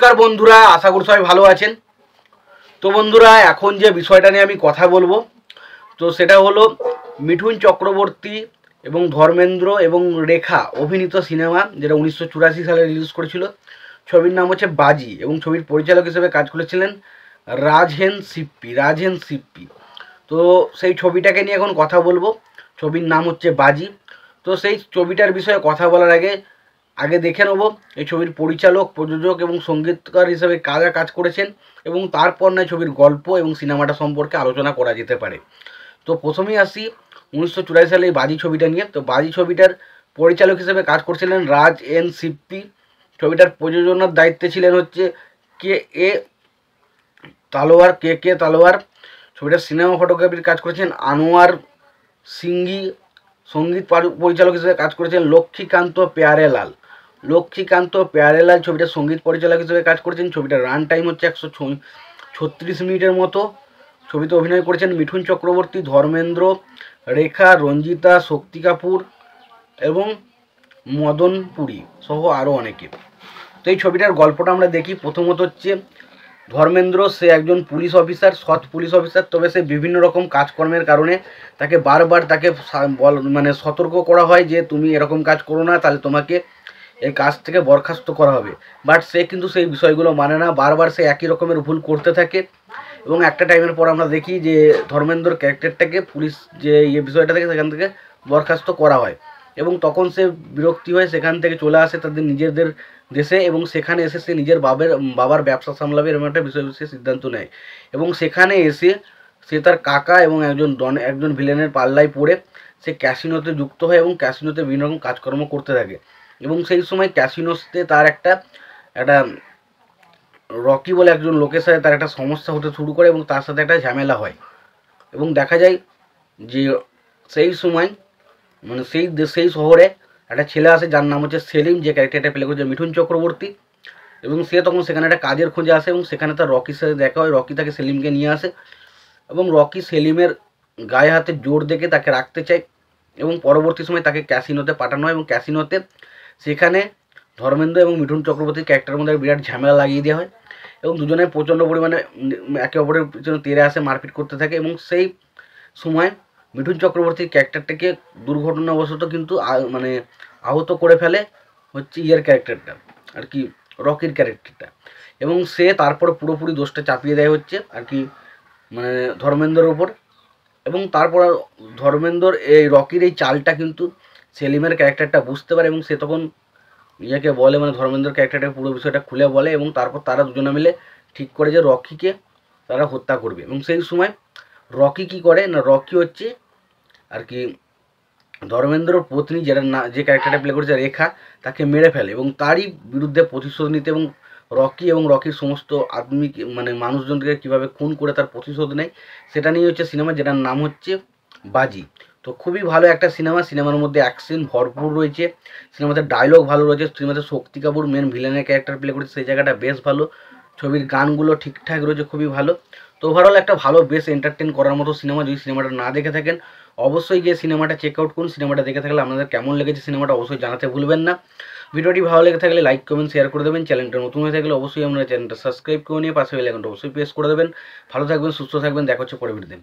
নমস্কার বন্ধুরা, আশা করি সবাই ভালো আছেন। তো বন্ধুরা, এখন যে বিষয়টা নিয়ে আমি কথা বলবো, তো সেটা হলো মিঠুন চক্রবর্তী এবং ধর্মেন্দ্র এবং রেখা অভিনীত সিনেমা, যেটা 1984 সালে রিলিজ করেছিল। ছবির নাম হচ্ছে বাজি এবং ছবির পরিচালক হিসেবে কাজ করেছিলেন রাজহেন সিপ্পি। তো সেই ছবিটাকে নিয়ে এখন কথা বলবো। ছবির নাম হচ্ছে বাজি। তো সেই ছবিটার বিষয়ে কথা বলার আগে আগে দেখে নেব এই ছবির পরিচালক, প্রযোজক এবং সঙ্গীতকার হিসেবে কারা কাজ করেছেন, এবং তারপর নয় ছবির গল্প এবং সিনেমাটা সম্পর্কে আলোচনা করা যেতে পারে। তো প্রথমেই আসি 1984 সালে এই বাজি ছবিটা নিয়ে। তো বাজি ছবিটার পরিচালক হিসেবে কাজ করছিলেন রাজএন সিপ্পি। ছবিটার প্রযোজনার দায়িত্বে ছিলেন হচ্ছে কে এ কে তালোয়ার। ছবিটার সিনেমা ফটোগ্রাফির কাজ করেছেন আনোয়ার সিংঘি। সঙ্গীত পরিচালক হিসেবে কাজ করেছেন লক্ষ্মীকান্ত প্যারেলাল ছবিটার সঙ্গীত পরিচালক হিসেবে কাজ করেছেন। ছবিটার রান টাইম হচ্ছে 136 মিনিটের মতো। ছবিতে অভিনয় করেছেন মিঠুন চক্রবর্তী, ধর্মেন্দ্র, রেখা, রঞ্জিতা, শক্তি কাপুর এবং মদন পুরী সহ আরও অনেকে। তো এই ছবিটার গল্পটা আমরা দেখি। প্রথমত হচ্ছে ধর্মেন্দ্র, সে একজন পুলিশ অফিসার, সৎ পুলিশ অফিসার। তবে সে বিভিন্ন রকম কাজকর্মের কারণে তাকে বারবার সতর্ক করা হয় যে তুমি এরকম কাজ করো না, তাহলে তোমাকে এই কাজ থেকে বরখাস্ত করা হবে। বাট সে কিন্তু সেই বিষয়গুলো মানে না, বারবার সে একই রকমের ভুল করতে থাকে। এবং একটা টাইমের পর আমরা দেখি যে ধর্মেন্দ্র ক্যারেক্টারটাকে পুলিশ যে বিষয়টা থেকে সেখান থেকে বরখাস্ত করা হয়, এবং তখন সে বিরক্তি হয়ে সেখান থেকে চলে আসে তাদের নিজেদের দেশে, এবং সেখানে এসে সে নিজের বাবার ব্যবসা সামলাবে এরকম একটা বিষয় সে সিদ্ধান্ত নেয়। এবং সেখানে এসে সে তার কাকা এবং একজন ভিলেনের পাল্লায় পড়ে সে ক্যাসিনোতে যুক্ত হয় এবং ক্যাসিনোতে বিভিন্ন রকম কাজকর্ম করতে থাকে। এবং সেই সময় ক্যাসিনোতে তার একটা রকি বলে একজন লোকের সাথে তার একটা সমস্যা হতে শুরু করে এবং তার সাথে একটা ঝামেলা হয়। এবং দেখা যায় যে সেই সময় সেই শহরে একটা ছেলে আসে যার নাম হচ্ছে সেলিম, যে ক্যারেক্টারটা প্লে করেছে মিঠুন চক্রবর্তী। এবং সে তখন সেখানে একটা কাজের খোঁজে আসে এবং সেখানে তার রকির সাথে দেখা হয়। রকি তাকে সেলিমকে নিয়ে আসে এবং রকি সেলিমের গায়ে হাতে জোর দেখে তাকে রাখতে চায়, এবং পরবর্তী সময় তাকে ক্যাসিনোতে পাঠানো হয়। এবং ক্যাসিনোতে সেখানে ধর্মেন্দ্র এবং মিঠুন চক্রবর্তীর ক্যারেক্টারের মধ্যে বিরাট ঝামেলা লাগিয়ে দেওয়া হয় এবং দুজনে প্রচণ্ড পরিমাণে একে অপরের পিছনে তেড়ে আসে, মারপিট করতে থাকে। এবং সেই সময় মিঠুন চক্রবর্তীর ক্যারেক্টারটাকে দুর্ঘটনাবশত কিন্তু আহত করে ফেলে হচ্ছে ক্যারেক্টারটা আর কি, রকির ক্যারেক্টারটা। এবং সে তারপরে পুরোপুরি দোষটা চাপিয়ে দেয় হচ্ছে আর কি ধর্মেন্দ্রের ওপর। এবং তারপর ধর্মেন্দ্র এই রকির এই চালটা কিন্তু সেলিমের ক্যারেক্টারটা বুঝতে পারে, এবং সে তখন বলে ধর্মেন্দ্র ক্যারেক্টারটা পুরো বিষয়টা খুলে বলে, এবং তারপর তারা দুজনে মিলে ঠিক করে যে রকিকে তারা হত্যা করবে। এবং সেই সময় রকি কী করে না, রকি হচ্ছে আর কি ধর্মেন্দ্রর পত্নী, যে ক্যারেক্টারটা প্লে করেছে রেখা, তাকে মেরে ফেলে এবং তারই বিরুদ্ধে প্রতিশোধ নিতে এবং রকির সমস্ত মানুষজনকে কীভাবে খুন করে তার প্রতিশোধ নেয় সেটা নিয়ে হচ্ছে সিনেমা, যেটার নাম হচ্ছে বাজি। তো খুবই ভালো একটা সিনেমার মধ্যে অ্যাকশন ভরপুর রয়েছে, সিনেমাতে ডায়লগ ভালো রয়েছে, সিনেমাতে শক্তি কাপুর মেন ভিলেনের ক্যারেক্টার প্লে করেছে, সেই জায়গাটা বেশ ভালো। ছবির গানগুলো ঠিকঠাক রয়েছে, খুবই ভালো। তো ওভারঅল একটা ভালো বেশ এন্টারটেন করার মতো সিনেমা। যদি সিনেমাটা না দেখে থাকেন অবশ্যই গিয়ে সিনেমাটা চেক আউট করুন। সিনেমাটা দেখে থাকলে আপনাদের কেমন লেগেছে সিনেমাটা অবশ্যই জানাতে ভুলবেন না। ভিডিওটি ভালো লেগে থাকলে লাইক কমেন্ট শেয়ার করে দেবেন। চ্যানেলটা নতুন হয়ে থাকলে অবশ্যই আপনারা চ্যানেলটা সাবস্ক্রাইব করে নিয়ে পাশে বেল আইকনটা অবশ্যই প্রেস করে দেবেন। ভালো থাকবেন, সুস্থ থাকবেন, দেখা হচ্ছে পরের ভিডিওতে।